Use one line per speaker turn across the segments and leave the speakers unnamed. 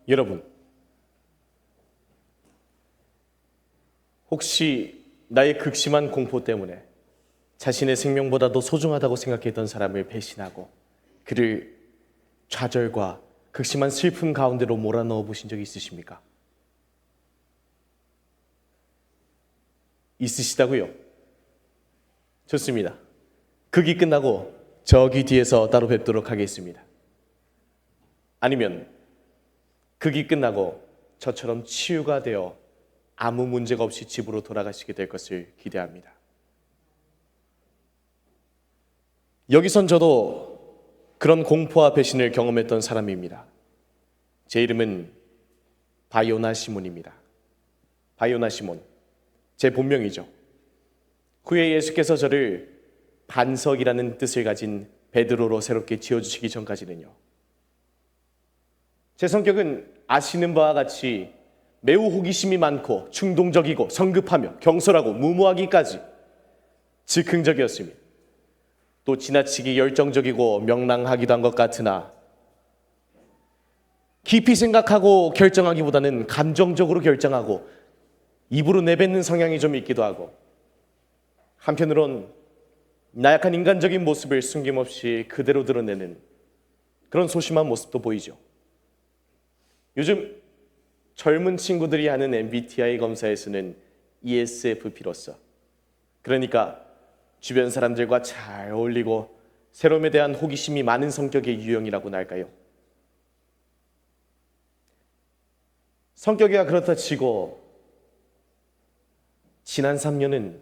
여러분, 혹시 나의 극심한 공포 때문에 자신의 생명보다도 소중하다고 생각했던 사람을 배신하고 그를 좌절과 극심한 슬픔 가운데로 몰아넣어 보신 적이 있으십니까? 있으시다고요? 좋습니다. 극이 끝나고 저기 뒤에서 따로 뵙도록 하겠습니다. 아니면 극이 끝나고 저처럼 치유가 되어 아무 문제가 없이 집으로 돌아가시게 될 것을 기대합니다. 여기선 저도 그런 공포와 배신을 경험했던 사람입니다. 제 이름은 바요나 시몬입니다. 바요나 시몬, 제 본명이죠. 후에 예수께서 저를 반석이라는 뜻을 가진 베드로로 새롭게 지어주시기 전까지는요, 제 성격은 아시는 바와 같이 매우 호기심이 많고 충동적이고 성급하며 경솔하고 무모하기까지 즉흥적이었습니다. 또 지나치게 열정적이고 명랑하기도 한 것 같으나 깊이 생각하고 결정하기보다는 감정적으로 결정하고 입으로 내뱉는 성향이 좀 있기도 하고, 한편으론 나약한 인간적인 모습을 숨김없이 그대로 드러내는 그런 소심한 모습도 보이죠. 요즘 젊은 친구들이 하는 MBTI 검사에서는 ESFP로서, 그러니까 주변 사람들과 잘 어울리고 새로움에 대한 호기심이 많은 성격의 유형이라고나 할까요? 성격이야 그렇다 치고 지난 3년은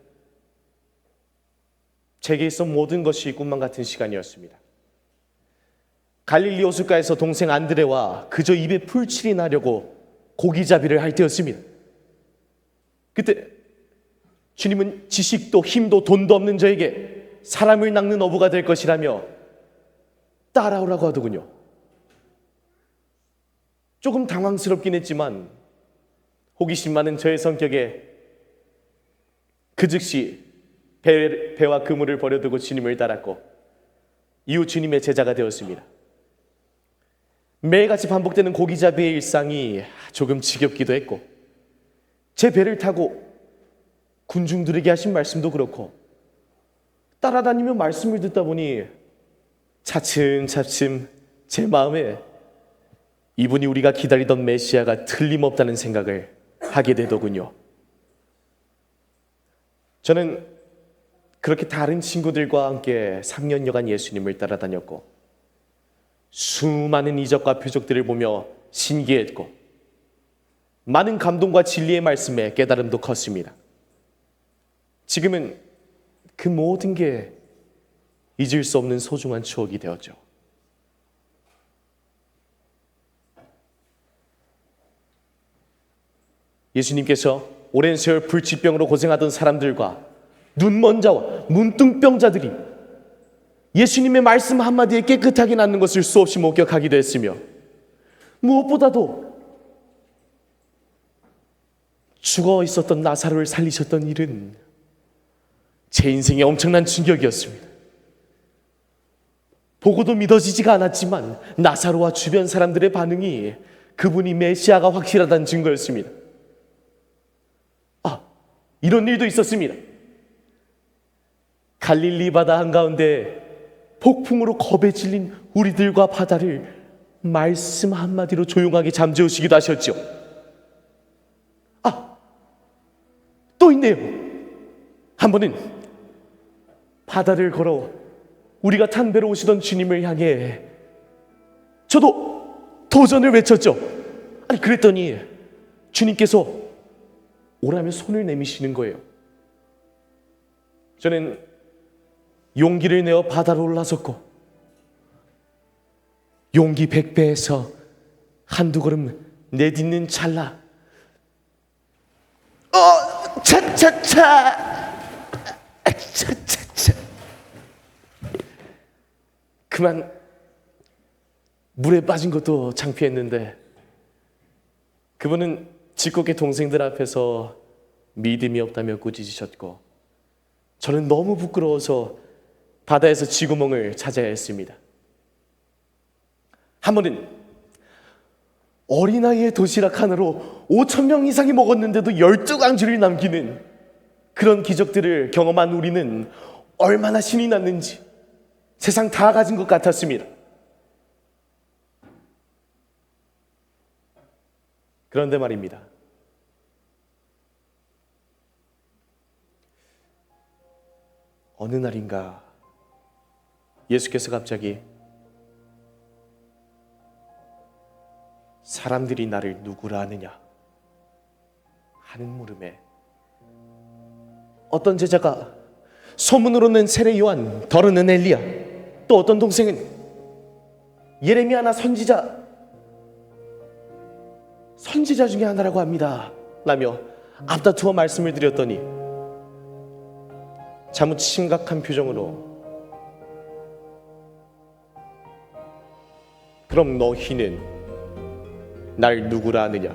제게 있어 모든 것이 꿈만 같은 시간이었습니다. 갈릴리 호숫가에서 동생 안드레와 그저 입에 풀칠이 나려고 고기잡이를 할 때였습니다. 그때 주님은 지식도 힘도 돈도 없는 저에게 사람을 낚는 어부가 될 것이라며 따라오라고 하더군요. 조금 당황스럽긴 했지만 호기심 많은 저의 성격에 그 즉시 배와 그물을 버려두고 주님을 따랐고 이후 주님의 제자가 되었습니다. 매일같이 반복되는 고기잡이의 일상이 조금 지겹기도 했고, 제 배를 타고 군중들에게 하신 말씀도 그렇고 따라다니며 말씀을 듣다 보니 차츰차츰 제 마음에 이분이 우리가 기다리던 메시아가 틀림없다는 생각을 하게 되더군요. 저는 그렇게 다른 친구들과 함께 3년여간 예수님을 따라다녔고 수많은 이적과 표적들을 보며 신기했고 많은 감동과 진리의 말씀에 깨달음도 컸습니다. 지금은 그 모든 게 잊을 수 없는 소중한 추억이 되었죠. 예수님께서 오랜 세월 불치병으로 고생하던 사람들과 눈먼 자와 문둥병자들이 예수님의 말씀 한마디에 깨끗하게 낫는 것을 수없이 목격하기도 했으며, 무엇보다도 죽어 있었던 나사로를 살리셨던 일은 제 인생에 엄청난 충격이었습니다. 보고도 믿어지지가 않았지만 나사로와 주변 사람들의 반응이 그분이 메시아가 확실하다는 증거였습니다. 이런 일도 있었습니다. 갈릴리 바다 한가운데 폭풍으로 겁에 질린 우리들과 바다를 말씀 한마디로 조용하게 잠재우시기도 하셨죠. 또 있네요. 한 번은 바다를 걸어 우리가 탄 배로 오시던 주님을 향해 저도 도전을 외쳤죠. 그랬더니 주님께서 오라며 손을 내미시는 거예요. 저는 용기를 내어 바다로 올라섰고 용기 100배에서 한두 걸음 내딛는 찰나 그만 물에 빠진 것도 창피했는데 그분은 짓궂게 동생들 앞에서 믿음이 없다며 꾸짖으셨고 저는 너무 부끄러워서 바다에서 쥐구멍을 찾아야 했습니다. 한 번은 어린아이의 도시락 하나로 5천 명 이상이 먹었는데도 12강주를 남기는 그런 기적들을 경험한 우리는 얼마나 신이 났는지 세상 다 가진 것 같았습니다. 그런데 말입니다. 어느 날인가 예수께서 갑자기 사람들이 나를 누구라 하느냐 하는 물음에 어떤 제자가 소문으로는 세례 요한, 더러는 엘리야, 또 어떤 동생은 예레미야나 선지자 중에 하나라고 합니다 라며 앞다투어 말씀을 드렸더니 자칫 심각한 표정으로 그럼 너희는 날 누구라 하느냐?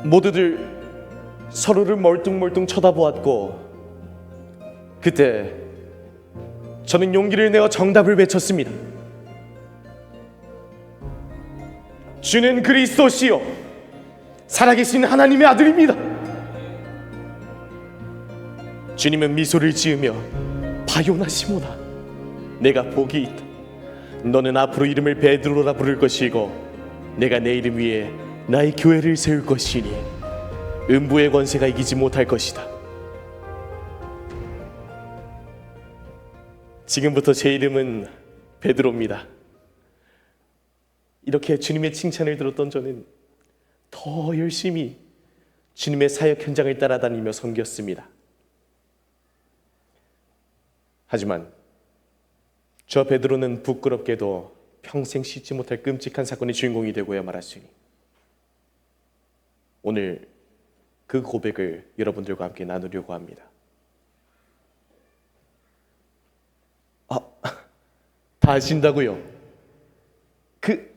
모두들 서로를 멀뚱멀뚱 쳐다보았고 그때 저는 용기를 내어 정답을 외쳤습니다. 주는 그리스도시요 살아계신 하나님의 아들입니다. 주님은 미소를 지으며 바요나 시모나 내가 복이 있다. 너는 앞으로 이름을 베드로라 부를 것이고 내가 내 이름 위에 나의 교회를 세울 것이니 음부의 권세가 이기지 못할 것이다. 지금부터 제 이름은 베드로입니다. 이렇게 주님의 칭찬을 들었던 저는 더 열심히 주님의 사역 현장을 따라다니며 섬겼습니다. 하지만 저 베드로는 부끄럽게도 평생 씻지 못할 끔찍한 사건의 주인공이 되고야 말았으니 오늘 그 고백을 여러분들과 함께 나누려고 합니다. 다 아신다고요? 그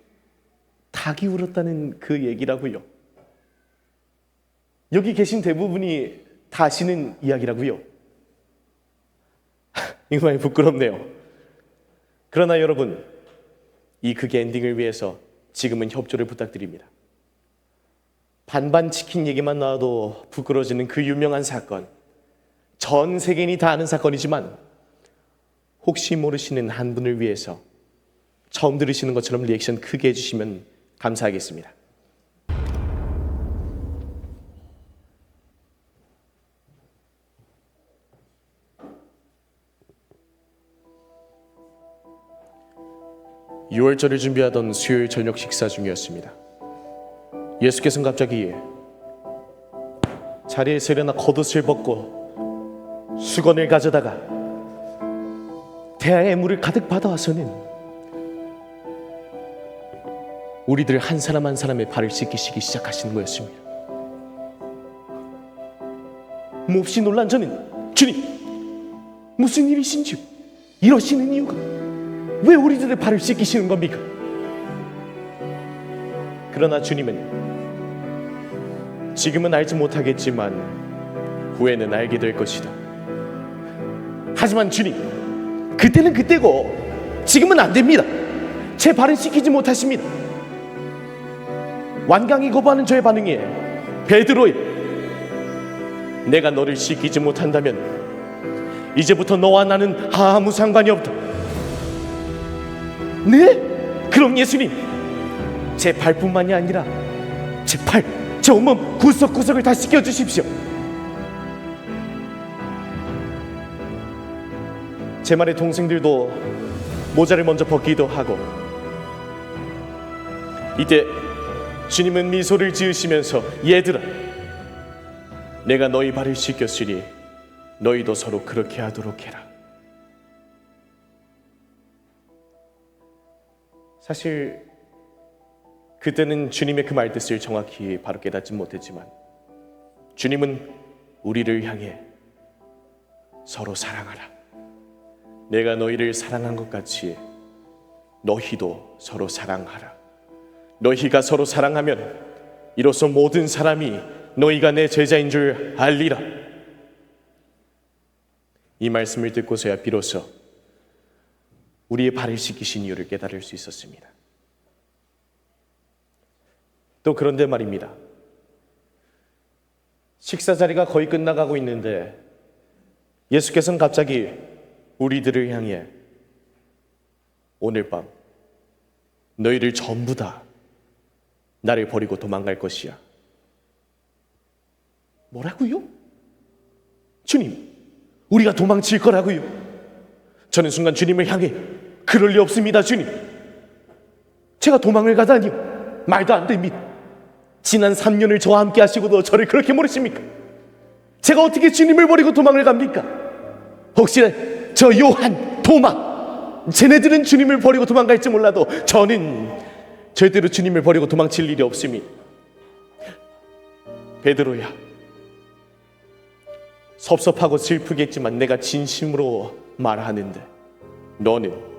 닭이 울었다는 그 얘기라고요? 여기 계신 대부분이 다 아시는 이야기라고요? 이거 많이 부끄럽네요. 그러나 여러분, 이 극의 엔딩을 위해서 지금은 협조를 부탁드립니다. 반반 치킨 얘기만 나와도 부끄러워지는 그 유명한 사건, 전 세계인이 다 아는 사건이지만 혹시 모르시는 한 분을 위해서 처음 들으시는 것처럼 리액션 크게 해주시면 감사하겠습니다. (6월절을) 준비하던 수요일 저녁 식사 중이었습니다. 예수께서는 갑자기 자리에서 일어나 겉옷을 벗고 수건을 가져다가 대야에 물을 가득 받아와서는 우리들 한 사람 한 사람의 발을 씻기시기 시작하시는 거였습니다. 몹시 놀란 저는 주님, 무슨 일이신지요? 이러시는 이유가 왜 우리들의 발을 씻기시는 겁니까? 그러나 주님은 지금은 알지 못하겠지만 후에는 알게 될 것이다. 하지만 주님, 그때는 그때고 지금은 안 됩니다. 제 발을 씻기지 못하십니다. 완강히 거부하는 저의 반응에 베드로야, 내가 너를 씻기지 못한다면 이제부터 너와 나는 아무 상관이 없다. 네? 그럼 예수님, 제 발뿐만이 아니라 제 팔, 제 온몸 구석구석을 다 씻겨주십시오. 제 말에 동생들도 모자를 먼저 벗기도 하고, 이때 주님은 미소를 지으시면서 얘들아, 내가 너희 발을 씻겼으니 너희도 서로 그렇게 하도록 해라. 사실 그때는 주님의 그 말뜻을 정확히 바로 깨닫지 못했지만 주님은 우리를 향해 서로 사랑하라, 내가 너희를 사랑한 것 같이 너희도 서로 사랑하라, 너희가 서로 사랑하면 이로써 모든 사람이 너희가 내 제자인 줄 알리라. 이 말씀을 듣고서야 비로소 우리의 발을 씻기신 이유를 깨달을 수 있었습니다. 또 그런데 말입니다. 식사 자리가 거의 끝나가고 있는데 예수께서는 갑자기 우리들을 향해 오늘 밤 너희들 전부 다 나를 버리고 도망갈 것이야. 뭐라고요? 주님, 우리가 도망칠 거라고요? 저는 순간 주님을 향해 그럴 리 없습니다, 주님. 제가 도망을 가다니요. 말도 안 됩니다. 지난 3년을 저와 함께 하시고도 저를 그렇게 모르십니까? 제가 어떻게 주님을 버리고 도망을 갑니까? 혹시 저 요한, 도마, 쟤네들은 주님을 버리고 도망갈지 몰라도 저는 절대로 주님을 버리고 도망칠 일이 없습니다. 베드로야, 섭섭하고 슬프겠지만 내가 진심으로 말하는데 너는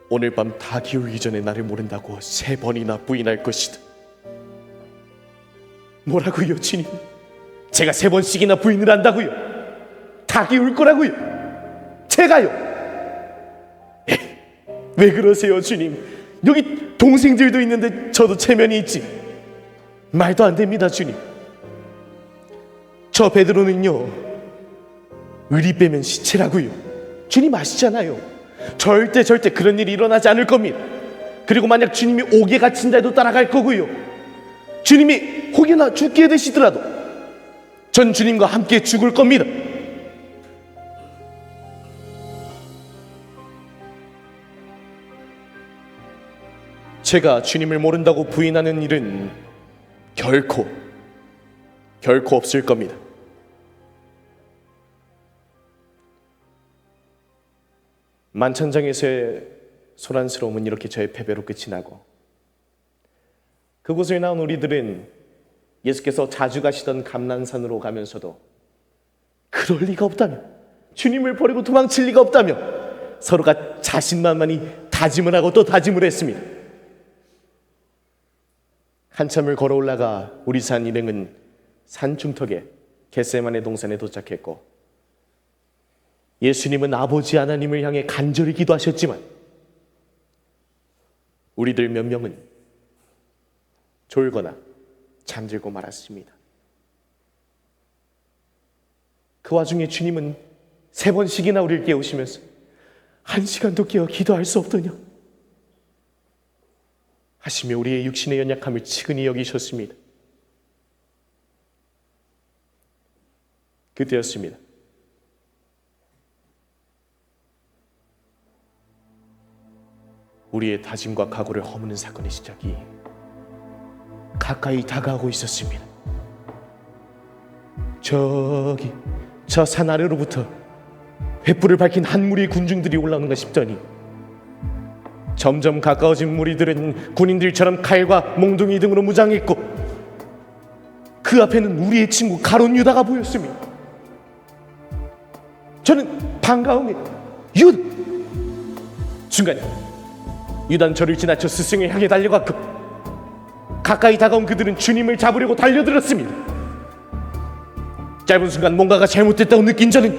오늘 밤 다 기울기 전에 나를 모른다고 3번이나 부인할 것이다. 뭐라고요, 주님? 제가 3번씩이나 부인을 한다고요? 다 기울 거라고요? 제가요? 왜 그러세요, 주님? 여기 동생들도 있는데 저도 체면이 있지. 말도 안 됩니다, 주님. 저 베드로는요, 의리 빼면 시체라고요. 주님 아시잖아요. 절대 그런 일이 일어나지 않을 겁니다. 그리고 만약 주님이 옥에 갇힌다 해도 따라갈 거고요. 주님이 혹여나 죽게 되시더라도 전 주님과 함께 죽을 겁니다. 제가 주님을 모른다고 부인하는 일은 결코 없을 겁니다. 만찬장에서의 소란스러움은 이렇게 저의 패배로 끝이 나고, 그곳에 나온 우리들은 예수께서 자주 가시던 감난산으로 가면서도 그럴 리가 없다며, 주님을 버리고 도망칠 리가 없다며 서로가 자신만만히 다짐을 하고 또 다짐을 했습니다. 한참을 걸어 올라가 우리 산 일행은 산 중턱에 겟세마네 동산에 도착했고, 예수님은 아버지 하나님을 향해 간절히 기도하셨지만 우리들 몇 명은 졸거나 잠들고 말았습니다. 그 와중에 주님은 3번씩이나 우리를 깨우시면서 1시간도 깨어 기도할 수 없더냐 하시며 우리의 육신의 연약함을 치근히 여기셨습니다. 그때였습니다. 우리의 다짐과 각오를 허무는 사건의 시작이 가까이 다가오고 있었습니다. 저기 저 산 아래로부터 횃불을 밝힌 한 무리의 군중들이 올라오는가 싶더니 점점 가까워진 무리들은 군인들처럼 칼과 몽둥이 등으로 무장했고, 그 앞에는 우리의 친구 가룟 유다가 보였습니다. 저는 반가움에 유다! 순간 유다는 저를 지나쳐 스승을 향해 달려갔고, 가까이 다가온 그들은 주님을 잡으려고 달려들었습니다. 짧은 순간 뭔가가 잘못됐다고 느낀 저는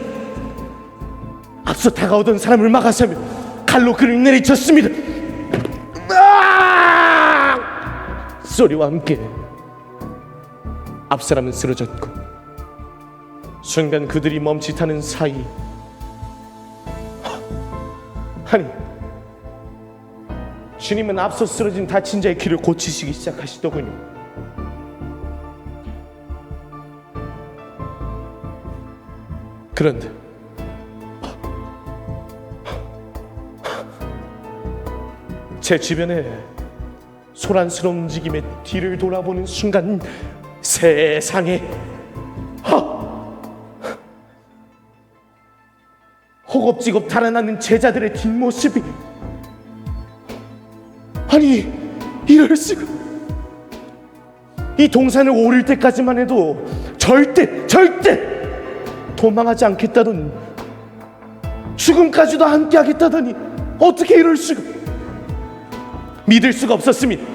앞서 다가오던 사람을 막아서며 칼로 그를 내리쳤습니다. 소리와 함께 앞사람은 쓰러졌고, 순간 그들이 멈칫하는 사이, 아니, 주님은 앞서 쓰러진 다친 자의 귀를 고치시기 시작하시더군요. 그런데 제 주변에 소란스러운 움직임에 뒤를 돌아보는 순간 세상에 허겁지겁 달아나는 제자들의 뒷모습이, 아니 이럴 수가. 이 동산을 오를 때까지만 해도 절대 도망하지 않겠다던, 죽음까지도 함께 하겠다더니 어떻게 이럴 수가. 믿을 수가 없었습니다.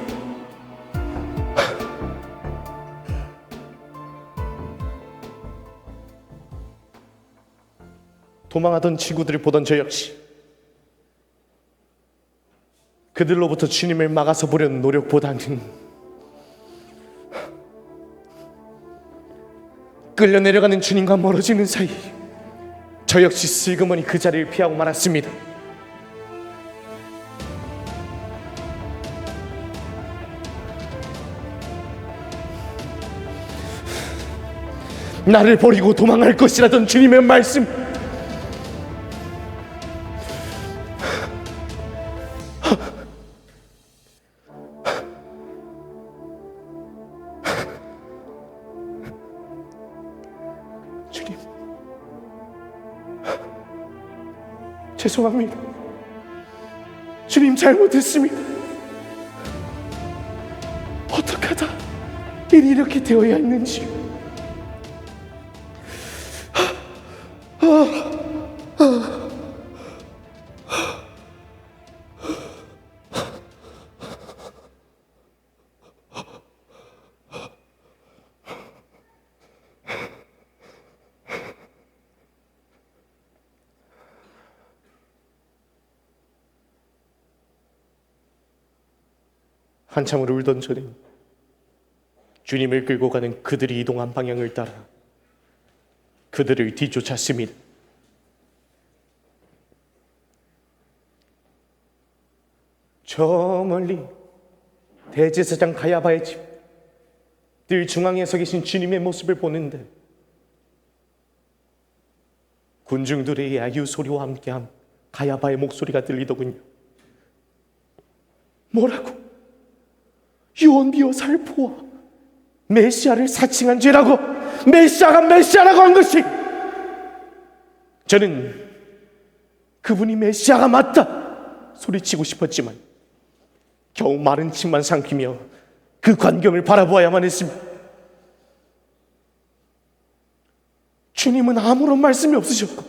도망하던 친구들을 보던 저 역시 그들로부터 주님을 막아서 보려는 노력보다는 끌려 내려가는 주님과 멀어지는 사이 저 역시 슬그머니 그 자리를 피하고 말았습니다. 나를 버리고 도망할 것이라던 주님의 말씀, 주님, 죄송합니다. 주님, 잘못했습니다. 어떻게 하다 일이 이렇게 되어야 했는지. 한참을 울던 저는 주님을 끌고 가는 그들이 이동한 방향을 따라 그들을 뒤쫓았습니다. 저 멀리 대제사장 가야바의 집, 늘 중앙에 서 계신 주님의 모습을 보는데 군중들의 야유 소리와 함께한 가야바의 목소리가 들리더군요. 뭐라고? 유언비어 살포와 메시아를 사칭한 죄라고, 메시아가 메시아라고 한 것이. 저는 그분이 메시아가 맞다 소리치고 싶었지만 겨우 마른 침만 삼키며 그 광경을 바라보아야만 했습니다. 주님은 아무런 말씀이 없으셨고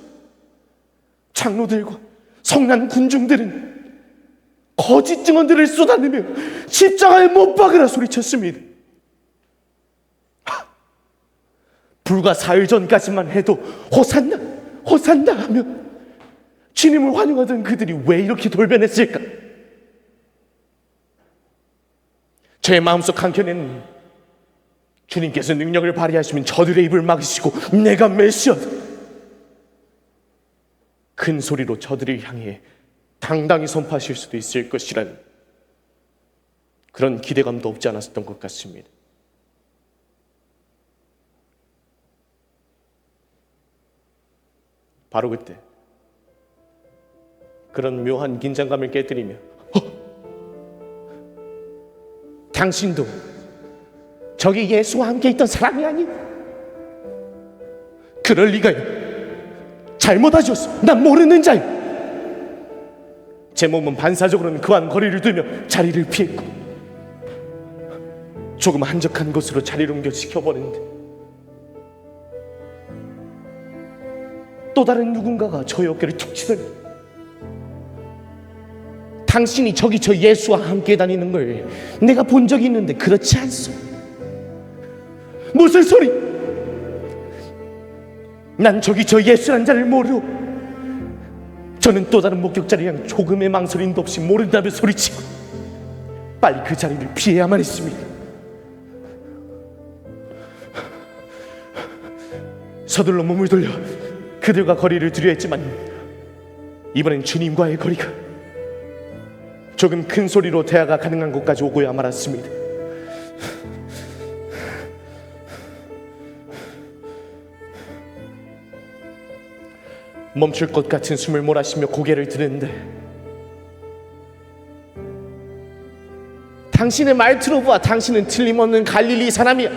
장로들과 성난 군중들은 거짓 증언들을 쏟아내며 십자가에 못 박으라 소리쳤습니다. 불과 4일 전까지만 해도 호산나 호산나 하며 주님을 환영하던 그들이 왜 이렇게 돌변했을까? 제 마음속 한켠에는 주님께서 능력을 발휘하시면 저들의 입을 막으시고 내가 메시아다, 큰 소리로 저들을 향해 당당히 선포하실 수도 있을 것이라는 그런 기대감도 없지 않았던 것 같습니다. 바로 그때 그런 묘한 긴장감을 깨뜨리며 당신도 저기 예수와 함께 있던 사람이 아니? 그럴 리가요. 잘못하셨어. 난 모르는 자요. 제 몸은 반사적으로는 그와는 거리를 두며 자리를 피했고 조금 한적한 곳으로 자리를 옮겨 지켜보는데 또 다른 누군가가 저의 어깨를 툭 치더니 당신이 저기 저 예수와 함께 다니는 걸 내가 본 적이 있는데 그렇지 않소? 무슨 소리? 난 저기 저 예수란 자를 모르오. 저는 또 다른 목격자를 향해 조금의 망설임도 없이 모른다며 소리치고 빨리 그 자리를 피해야만 했습니다. 서둘러 몸을 돌려 그들과 거리를 두려 했지만 이번엔 주님과의 거리가 조금 큰 소리로 대화가 가능한 곳까지 오고야 말았습니다. 멈출 것 같은 숨을 몰아쉬며 고개를 드는데 당신의 말투로 보아 당신은 틀림없는 갈릴리 사람이야.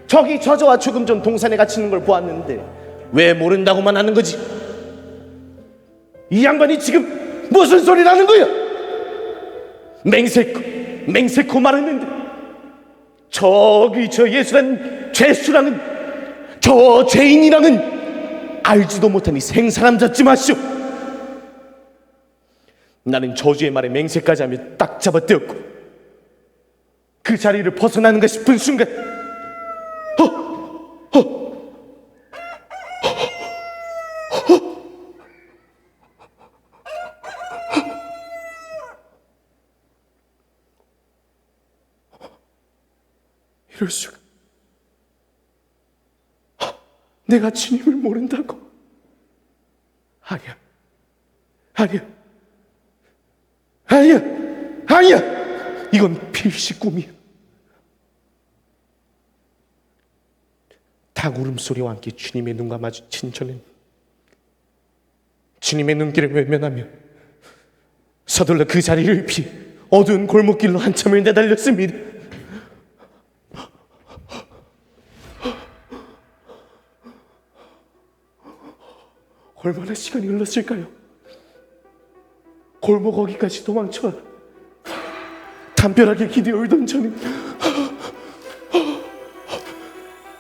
저기 저저와 조금 전 동산에 갇히는 걸 보았는데 왜 모른다고만 하는 거지? 이 양반이 지금 무슨 소리를 하는 거야? 맹세코 말했는데 저기 저 예수란 죄수랑은 저 죄인이랑은 알지도 못하니 생사람 잡지 마시오. 나는 저주의 말에 맹세까지 하며 딱 잡아떼었고 그 자리를 벗어나는가 싶은 순간 이럴 수가. 내가 주님을 모른다고? 아니야, 아니야, 아니야, 아니야. 이건 필시 꿈이야. 닭 울음소리와 함께 주님의 눈과 마주친 저는 주님의 눈길을 외면하며 서둘러 그 자리를 피해 어두운 골목길로 한참을 내달렸습니다. 얼마나 시간이 흘렀을까요? 골목 어기까지 도망쳐 담벼락에 기대 울던 저는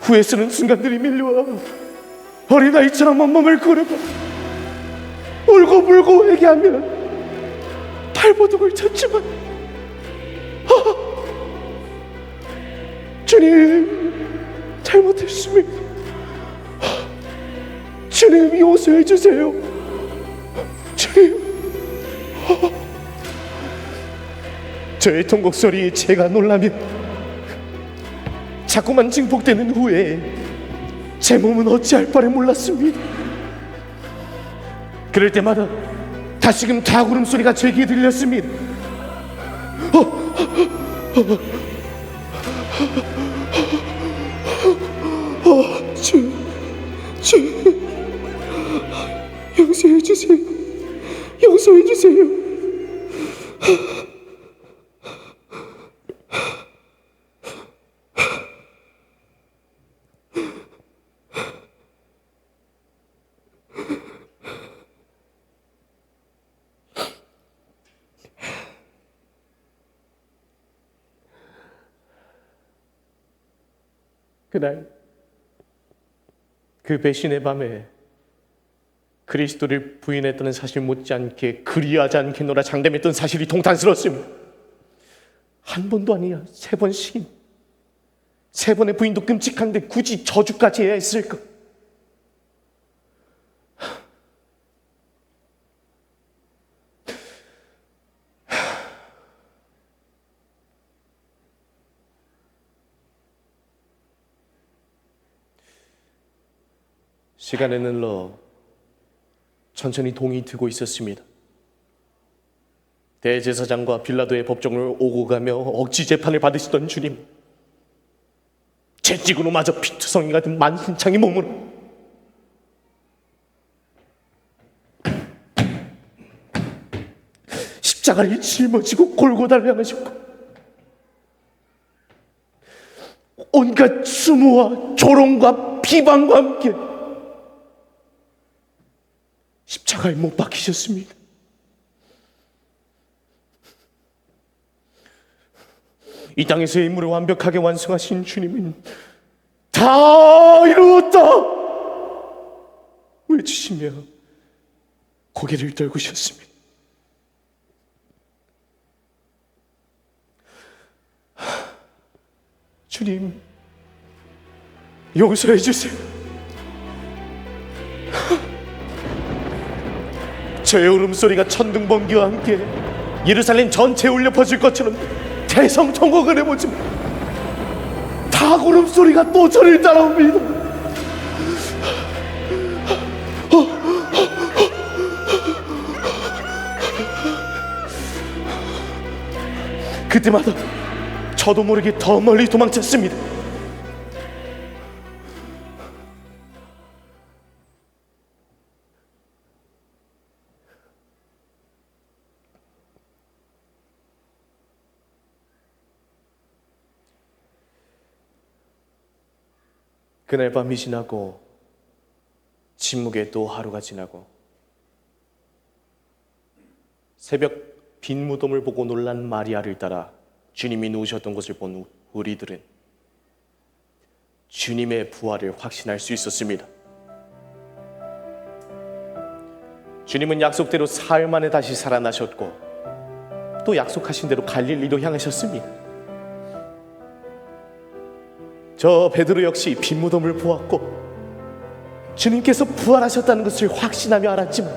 후회스러운 순간들이 밀려와 어린아이처럼 온몸을 고르고 울고불고 회개하며 발버둥을 쳤지만 주님, 잘못했습니다. 주님, 용서해 주세요. 주님. 저의 통곡 소리에 제가 놀라며 자꾸만 증폭되는 후에 제 몸은 어찌할 바를 몰랐습니다. 그럴 때마다 다시금 닭 울음소리가 제게 들렸습니다. 용서해 주세요. 용서해 주세요. 그날 그 배신의 밤에 그리스도를 부인했다는 사실 못지않게 그리하지 않겠노라 장담했던 사실이 통탄스러웠습니다. 한 번도 아니야, 3번씩이나. 3번의 부인도 끔찍한데 굳이 저주까지 해야 했을까? 시간은 흘러 천천히 동이 트고 있었습니다. 대제사장과 빌라도의 법정을 오고 가며 억지 재판을 받으시던 주님, 채찍으로 마저 피투성이 같은 만신창의 몸으로 십자가를 짊어지고 골고다를 향하셨고 온갖 수모와 조롱과 비방과 함께 십자가에 못 박히셨습니다. 이 땅에서의 임무를 완벽하게 완성하신 주님은 다 이루었다 외치시며 고개를 떨구셨습니다. 주님, 용서해 주세요. 저의 울음소리가 천둥번개와 함께 예루살렘 전체에 울려 퍼질 것처럼 대성통곡을 해보지만 닭 울음소리가 또 저를 따라옵니다. 그때마다 저도 모르게 더 멀리 도망쳤습니다. 그날 밤이 지나고 침묵의 또 하루가 지나고 새벽 빈 무덤을 보고 놀란 마리아를 따라 주님이 누우셨던 곳을 본 우리들은 주님의 부활을 확신할 수 있었습니다. 주님은 약속대로 사흘 만에 다시 살아나셨고 또 약속하신 대로 갈릴리로 향하셨습니다. 저 베드로 역시 빈 무덤을 보았고 주님께서 부활하셨다는 것을 확신하며 알았지만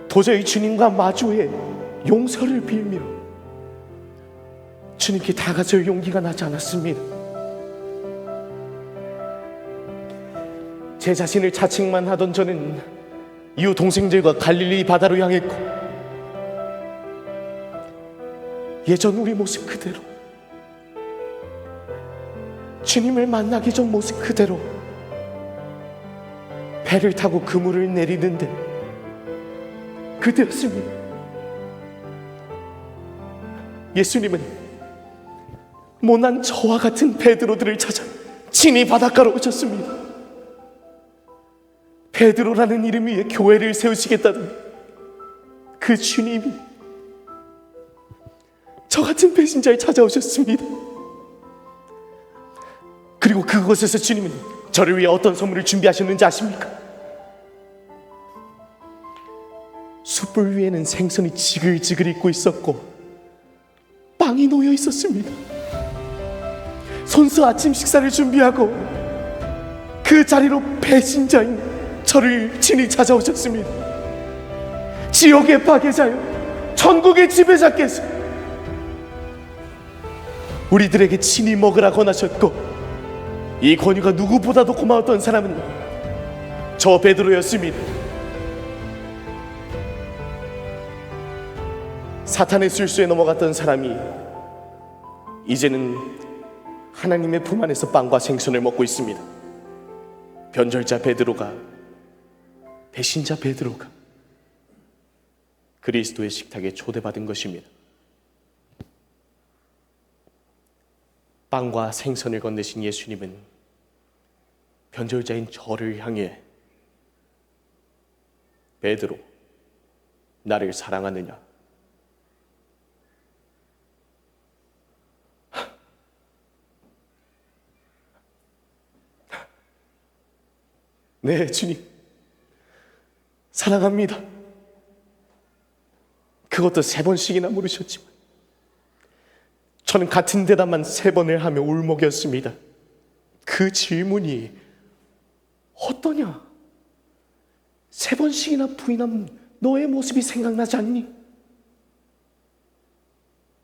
도저히 주님과 마주해 용서를 빌며 주님께 다가설 용기가 나지 않았습니다. 제 자신을 자칭만 하던 저는 이후 동생들과 갈릴리 바다로 향했고, 예전 우리 모습 그대로, 주님을 만나기 전 모습 그대로 배를 타고 그물을 내리는데 그때였습니다. 예수님은 모난 저와 같은 베드로들을 찾아 친히 바닷가로 오셨습니다. 베드로라는 이름 위에 교회를 세우시겠다던 그 주님이 저 같은 배신자에 찾아오셨습니다. 그리고 그곳에서 주님은 저를 위해 어떤 선물을 준비하셨는지 아십니까? 숯불 위에는 생선이 지글지글 익고 있었고 빵이 놓여 있었습니다. 손수 아침 식사를 준비하고 그 자리로 배신자인 저를 친히 찾아오셨습니다. 지옥의 파괴자요, 천국의 지배자께서 우리들에게 친히 먹으라 권하셨고, 이 권유가 누구보다도 고마웠던 사람은 저 베드로였습니다. 사탄의 술수에 넘어갔던 사람이 이제는 하나님의 품 안에서 빵과 생선을 먹고 있습니다. 변절자 베드로가, 배신자 베드로가 그리스도의 식탁에 초대받은 것입니다. 빵과 생선을 건네신 예수님은 변절자인 저를 향해 베드로, 나를 사랑하느냐? 네, 주님, 사랑합니다. 그것도 3번씩이나 물으셨지만 저는 같은 대답만 3번을 하며 울먹였습니다. 그 질문이 어떠냐? 3번씩이나 부인한 너의 모습이 생각나지 않니?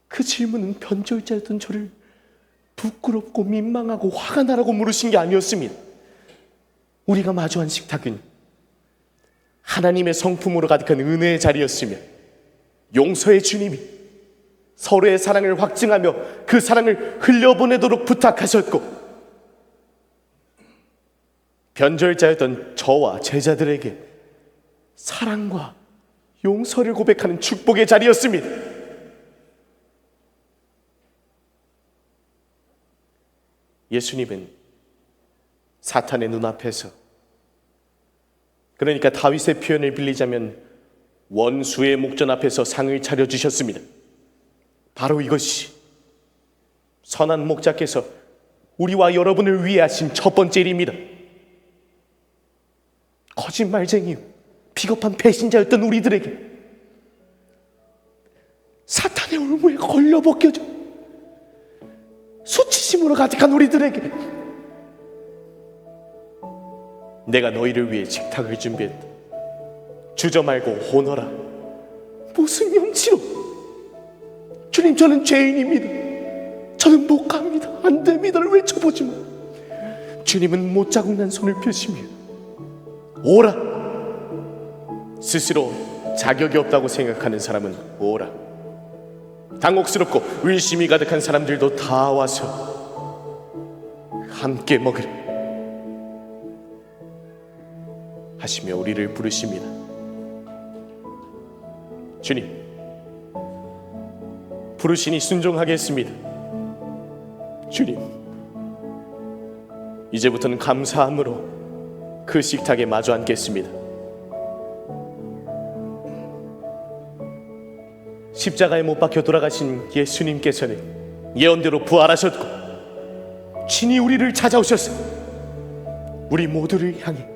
그 질문은 변절자였던 저를 부끄럽고 민망하고 화가 나라고 물으신 게 아니었습니다. 우리가 마주한 식탁은 하나님의 성품으로 가득한 은혜의 자리였으며, 용서의 주님이 서로의 사랑을 확증하며 그 사랑을 흘려보내도록 부탁하셨고, 변절자였던 저와 제자들에게 사랑과 용서를 고백하는 축복의 자리였습니다. 예수님은 사탄의 눈앞에서, 그러니까 다윗의 표현을 빌리자면 원수의 목전 앞에서 상을 차려주셨습니다. 바로 이것이 선한 목자께서 우리와 여러분을 위해 하신 첫 번째 일입니다. 거짓말쟁이, 비겁한 배신자였던 우리들에게, 사탄의 올무에 걸려 벗겨져 수치심으로 가득한 우리들에게 내가 너희를 위해 식탁을 준비했다. 주저 말고 호너라. 무슨 염치로? 주님, 저는 죄인입니다. 저는 못 갑니다. 안 됩니다를 외쳐보지만 주님은 못자국 난 손을 펴시며 오라. 스스로 자격이 없다고 생각하는 사람은 오라. 당혹스럽고 의심이 가득한 사람들도 다 와서 함께 먹으라 하시며 우리를 부르십니다. 주님, 부르시니 순종하겠습니다. 주님, 이제부터는 감사함으로 그 식탁에 마주 앉겠습니다. 십자가에 못 박혀 돌아가신 예수님께서는 예언대로 부활하셨고 친히 우리를 찾아오셔서 우리 모두를 향해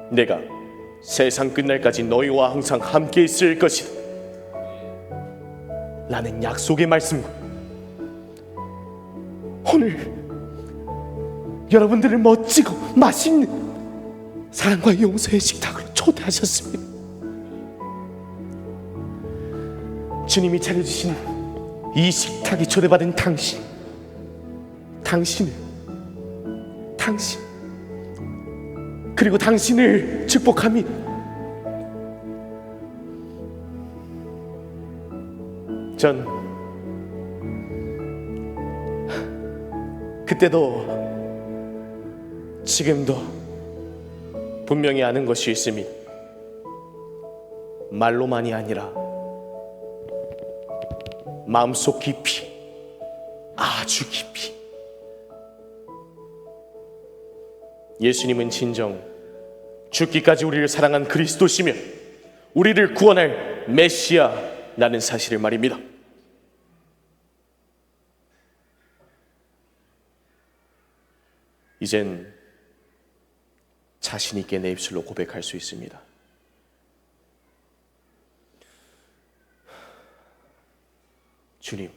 내가 세상 끝날까지 너희와 항상 함께 있을 것이다 라는 약속의 말씀과 오늘 여러분들을 멋지고 맛있는 사랑과 용서의 식탁으로 초대하셨습니다. 주님이 차려주신 이 식탁에 초대받은 당신 그리고 당신을 축복합니다. 전 그때도 지금도 분명히 아는 것이 있습니다. 말로만이 아니라 마음속 깊이, 아주 깊이 예수님은 진정 죽기까지 우리를 사랑한 그리스도시며 우리를 구원할 메시아라는 사실을 말입니다. 이젠 자신 있게 내 입술로 고백할 수 있습니다. 주님,